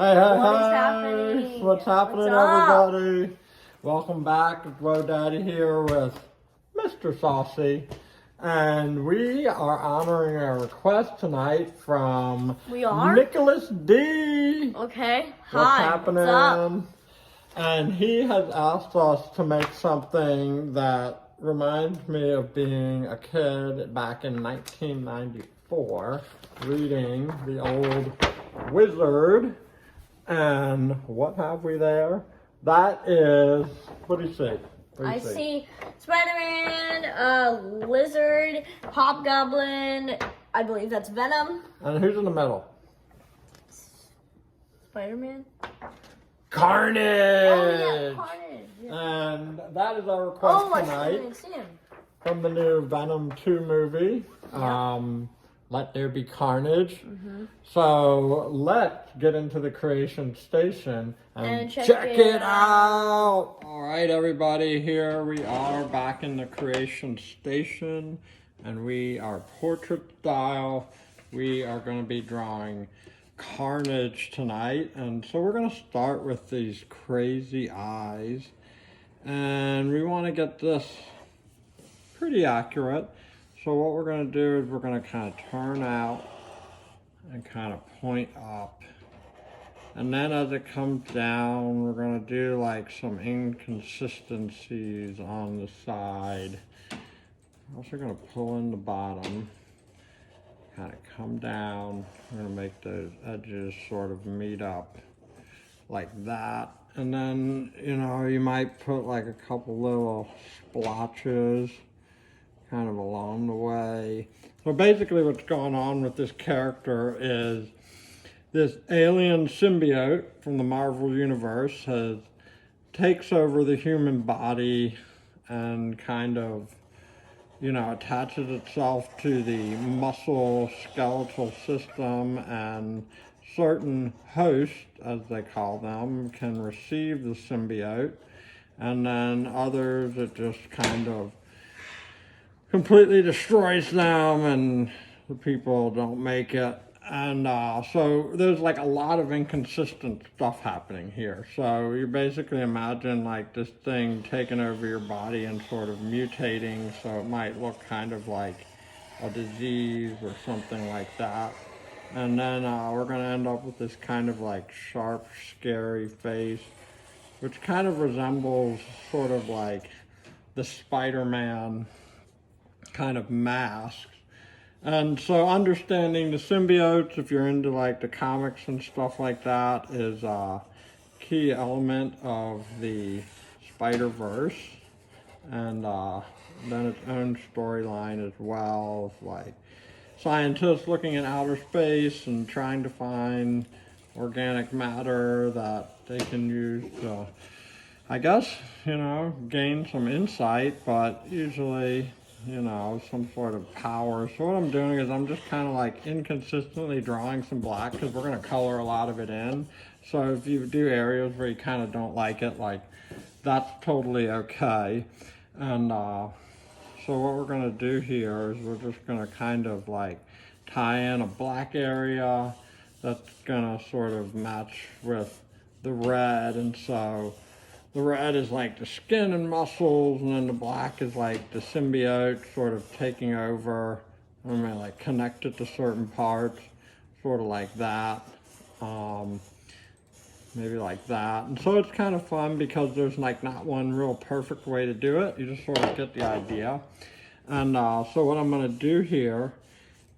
Hey, What is happening? What's happening, What's up? everybody? Welcome back. It's Woe Daddy here with Mr. Saucy. And we are honoring a request tonight from We are? Nicholas D. Okay. What's Hi. happening? What's up? And he has asked us to make something that reminds me of being a kid back in 1994, reading the old Wizard. And what have we there? That is, what do you see? I see Spider-Man, Lizard, Hobgoblin. I believe that's Venom. And who's in the middle? Spider-Man? Carnage! Oh, yeah, Carnage. Yeah. And that is our request I tonight didn't see him. from the new Venom 2 movie. Let There Be Carnage. So let's get into the creation station and check it out. All right, everybody, here we are back in the creation station, and we are portrait style. We are going to be drawing Carnage tonight, and so we're going to start with these crazy eyes, and we want to get this pretty accurate. So what we're going to do is we're going to kind of turn out and kind of point up. And then as it comes down, we're going to do like some inconsistencies on the side. Also going to pull in the bottom, kind of come down. We're going to make those edges sort of meet up like that. And then, you know, you might put like a couple little splotches kind of along the way. So basically what's going on with this character is this alien symbiote from the Marvel Universe takes over the human body and kind of, you know, attaches itself to the muscle skeletal system, and certain hosts, as they call them, can receive the symbiote, and then others it just kind of completely destroys them and the people don't make it. And so there's like a lot of inconsistent stuff happening here. So you basically imagine like this thing taking over your body and sort of mutating, so it might look kind of like a disease or something like that. And then we're going to end up with this kind of like sharp, scary face, which kind of resembles sort of like the Spider-Man kind of masks. And so understanding the symbiotes, if you're into like the comics and stuff like that, is a key element of the Spider-Verse. And then its own storyline as well, like scientists looking in outer space and trying to find organic matter that they can use to, I guess, you know, gain some insight, but usually, you know, some sort of power. So what I'm doing is I'm just kind of like inconsistently drawing some black, because we're going to color a lot of it in. So if you do areas where you kind of don't like it, like, that's totally okay. And so what we're going to do here is we're just going to kind of like tie in a black area that's going to sort of match with the red. And so the red is like the skin and muscles, and then the black is like the symbiote sort of taking over. I mean, like connected to certain parts, sort of like that. Maybe like that. And so it's kind of fun because there's like not one real perfect way to do it. You just sort of get the idea. And so what I'm going to do here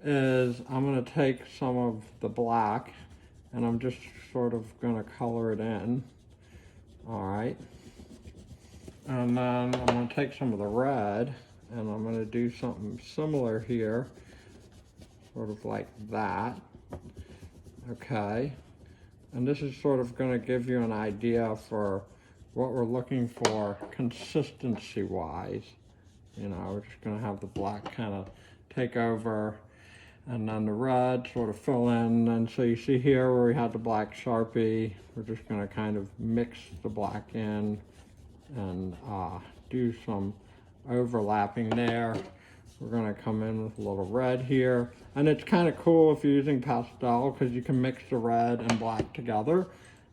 is I'm going to take some of the black and I'm just sort of going to color it in. All right. And then I'm going to take some of the red and I'm going to do something similar here, sort of like that. Okay. And this is sort of going to give you an idea for what we're looking for consistency-wise. You know, we're just going to have the black kind of take over, and then the red sort of fill in. And so you see here where we had the black Sharpie, we're just going to kind of mix the black in and do some overlapping there. we're gonna come in with a little red here. And it's kind of cool if you're using pastel because you can mix the red and black together.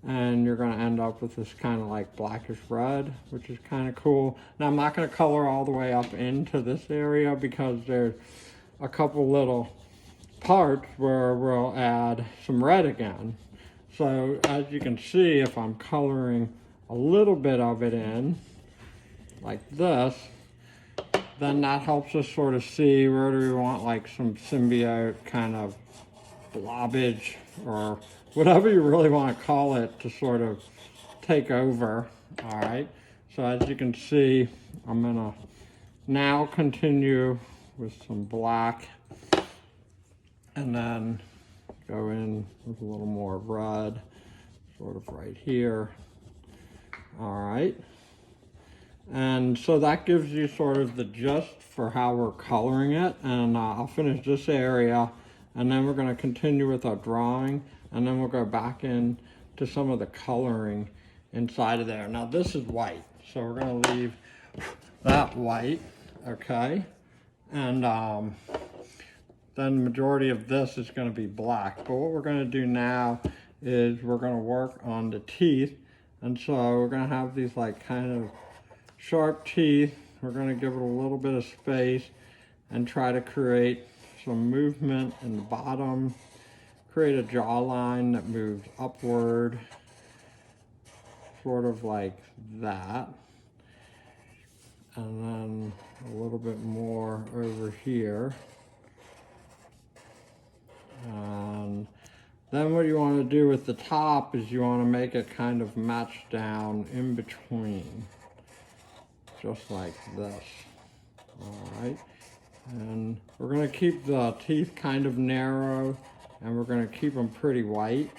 And you're gonna end up with this kind of like blackish red, which is kind of cool. Now I'm not gonna color all the way up into this area because there's a couple little parts where we'll add some red again. So as you can see, if I'm coloring a little bit of it in, like this, then that helps us sort of see where do we want like some symbiote kind of blobbage or whatever you really want to call it to sort of take over. All right, so as you can see, I'm gonna now continue with some black and then go in with a little more red, sort of right here. All right. And so that gives you sort of the gist for how we're coloring it. And I'll finish this area and then we're going to continue with our drawing and then we'll go back in to some of the coloring inside of there. Now this is white, so we're going to leave that white, okay? And then the majority of this is going to be black. But what we're going to do now is we're going to work on the teeth. And so we're going to have these like kind of sharp teeth. We're going to give it a little bit of space and try to create some movement in the bottom, create a jawline that moves upward, sort of like that. And then a little bit more over here. And then what you want to do with the top is you want to make it kind of match down in between. Just like this. All right. And we're going to keep the teeth kind of narrow and we're going to keep them pretty white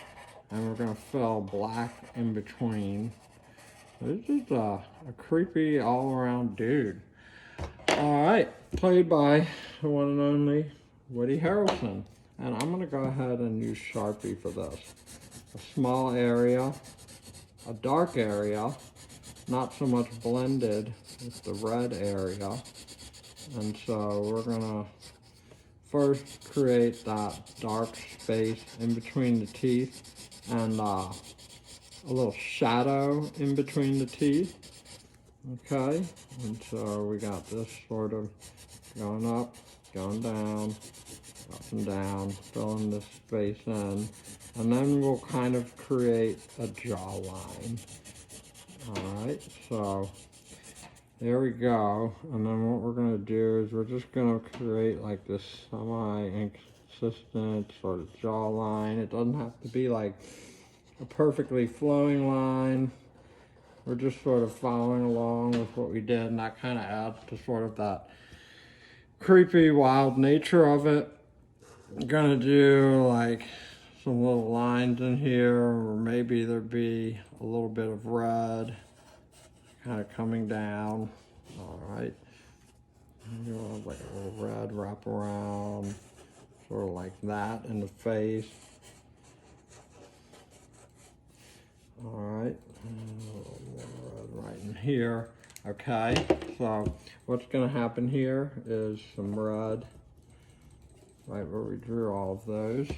and we're going to fill black in between. This is a creepy all-around dude. All right, played by the one and only Woody Harrelson. And I'm going to go ahead and use Sharpie for this. A small area, a dark area, not so much blended with the red area. And so we're gonna first create that dark space in between the teeth and a little shadow in between the teeth. Okay, and so we got this sort of going up, going down, up and down, filling this space in. And then we'll kind of create a jawline. Alright, so there we go. And then what we're going to do is we're just going to create like this semi-inconsistent sort of jawline. It doesn't have to be like a perfectly flowing line. We're just sort of following along with what we did, and that kind of adds to sort of that creepy, wild nature of it. I'm going to do like some little lines in here, or maybe there'd be a little bit of red kind of coming down. All right, you know, like a little red wrap around, sort of like that in the face. All right, and a little more red right in here. Okay, so what's going to happen here is some red right where we drew all of those.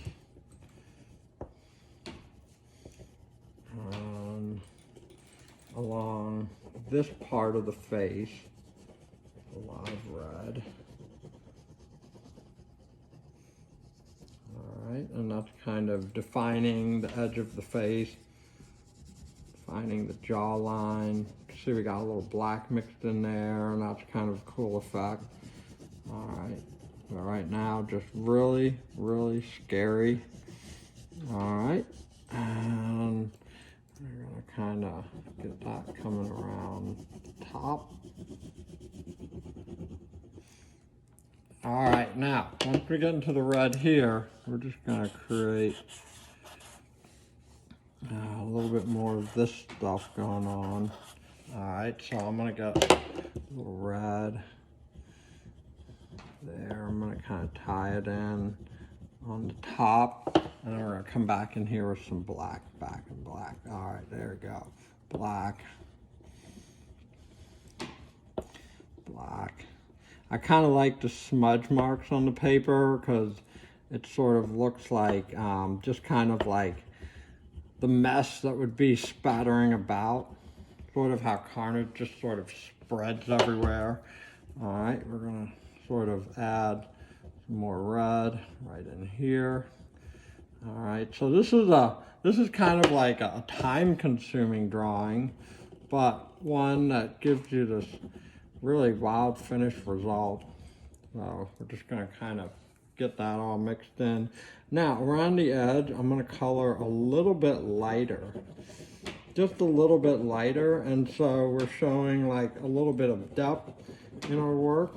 Along this part of the face, a lot of red. All right, and that's kind of defining the edge of the face, defining the jawline. See, we got a little black mixed in there, and that's kind of a cool effect. All right, so right now, just really, really scary. All right, and we're gonna kind of get that coming around the top. All right, now, once we get into the red here, we're just gonna create a little bit more of this stuff going on. All right, so I'm gonna get a little red there. I'm gonna kind of tie it in on the top, and then we're gonna come back in here with some black, back and black. All right, there we go. Black, black. I kind of like the smudge marks on the paper because it sort of looks like just kind of like the mess that would be spattering about. Sort of how Carnage just sort of spreads everywhere. All right, we're gonna sort of add some more red right in here. All right, so this is kind of like a time-consuming drawing, but one that gives you this really wild finished result. So we're just gonna kind of get that all mixed in. Now around the edge, I'm gonna color a little bit lighter. Just a little bit lighter, and so we're showing like a little bit of depth in our work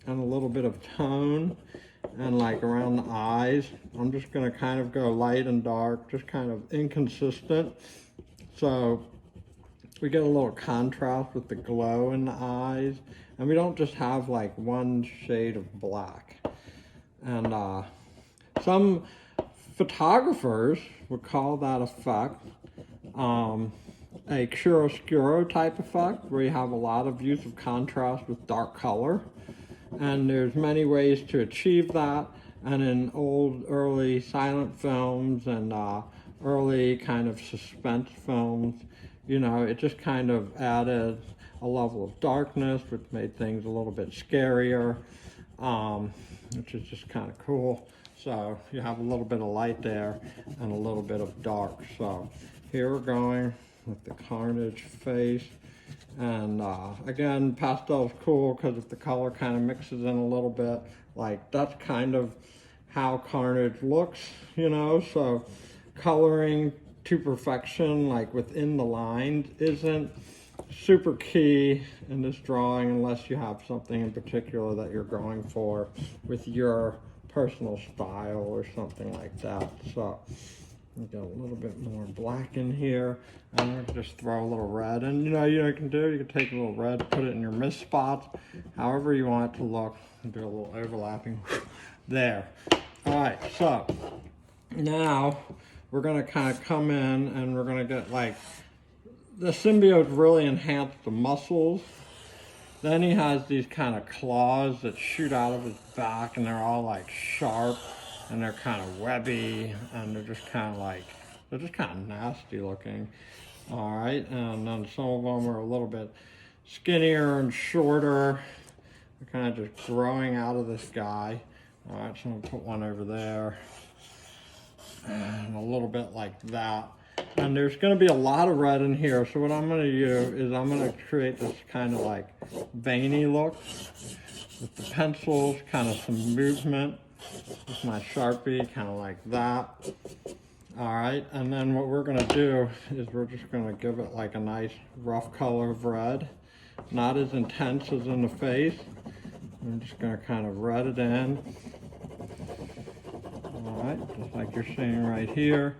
and a little bit of tone, and like around the eyes I'm just going to kind of go light and dark, just kind of inconsistent, so we get a little contrast with the glow in the eyes, and we don't just have like one shade of black. And some photographers would call that effect a chiaroscuro type effect, where you have a lot of use of contrast with dark color. And there's many ways to achieve that. And in early silent films and early kind of suspense films, you know, it just kind of added a level of darkness, which made things a little bit scarier, which is just kind of cool. So you have a little bit of light there and a little bit of dark. So here we're going with the Carnage face. And again, pastel's cool because if the color kind of mixes in a little bit, like that's kind of how Carnage looks, you know. So coloring to perfection, like within the lines, isn't super key in this drawing unless you have something in particular that you're going for with your personal style or something like that. So we got a little bit more black in here, and we'll just throw a little red. And you know you can do, you can take a little red, put it in your mist spots, however you want it to look, and do a little overlapping there. All right, so now we're gonna kind of come in and we're gonna get like, the symbiote really enhanced the muscles. Then he has these kind of claws that shoot out of his back, and they're all like sharp, and they're kind of webby, and they're just kind of nasty looking. All right, and then some of them are a little bit skinnier and shorter. They're kind of just growing out of this guy. All right, so I'm gonna put one over there, and a little bit like that. And there's going to be a lot of red in here, so what I'm going to do is I'm going to create this kind of like veiny look with the pencils, kind of some movement with my Sharpie, kind of like that. All right, and then what we're going to do is we're just going to give it like a nice rough color of red, not as intense as in the face. I'm just going to kind of red it in. All right, just like you're seeing right here.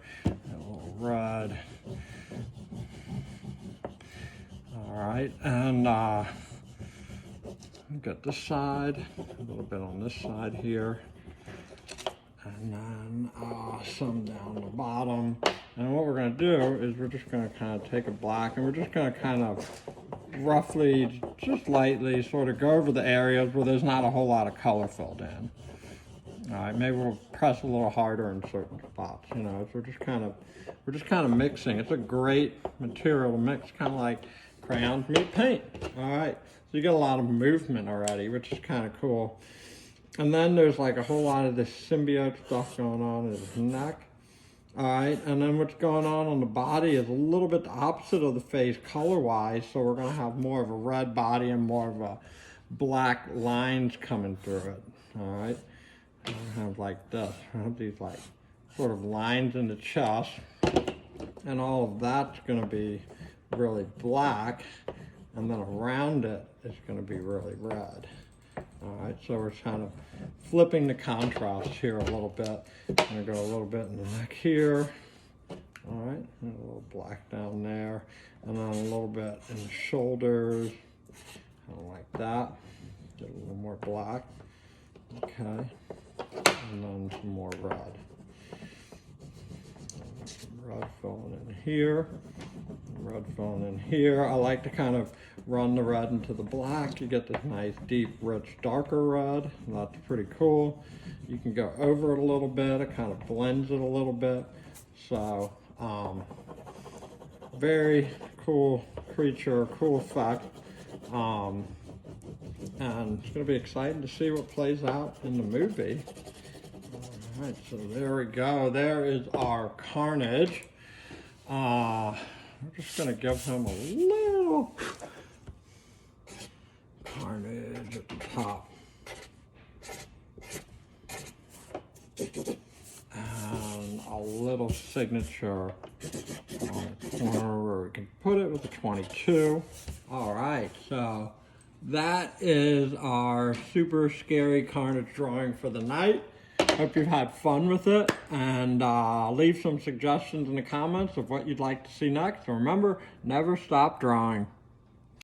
Red. All right, and get this side, a little bit on this side here, and then some down the bottom. And what we're going to do is we're just going to kind of take a black, and we're just going to kind of roughly, just lightly, sort of go over the areas where there's not a whole lot of color filled in. All right, maybe we'll press a little harder in certain spots, you know. So we're just kind of mixing. It's a great material to mix, kind of like crayons meet paint. All right, so you get a lot of movement already, which is kind of cool. And then there's like a whole lot of this symbiote stuff going on in his neck. All right, and then what's going on the body is a little bit the opposite of the face color-wise. So we're gonna have more of a red body and more of a black lines coming through it. All right. I have like this. I have these like sort of lines in the chest, and all of that's going to be really black, and then around it it's going to be really red. All right, so we're kind of flipping the contrast here a little bit. I'm going to go a little bit in the neck here. All right, and a little black down there, and then a little bit in the shoulders, kind of like that. Get a little more black. Okay. And then some more red. Some red filling in here, red filling in here. I like to kind of run the red into the black. You get this nice, deep, rich, darker red. That's pretty cool. You can go over it a little bit. It kind of blends it a little bit. So, very cool creature, cool effect. And it's going to be exciting to see what plays out in the movie. All right, so there we go. There is our Carnage. We're just going to give him a little Carnage at the top. And a little signature on the corner where we can put it with the 22. All right, so that is our super scary Carnage drawing for the night. Hope you've had fun with it, and leave some suggestions in the comments of what you'd like to see next. And remember, never stop drawing.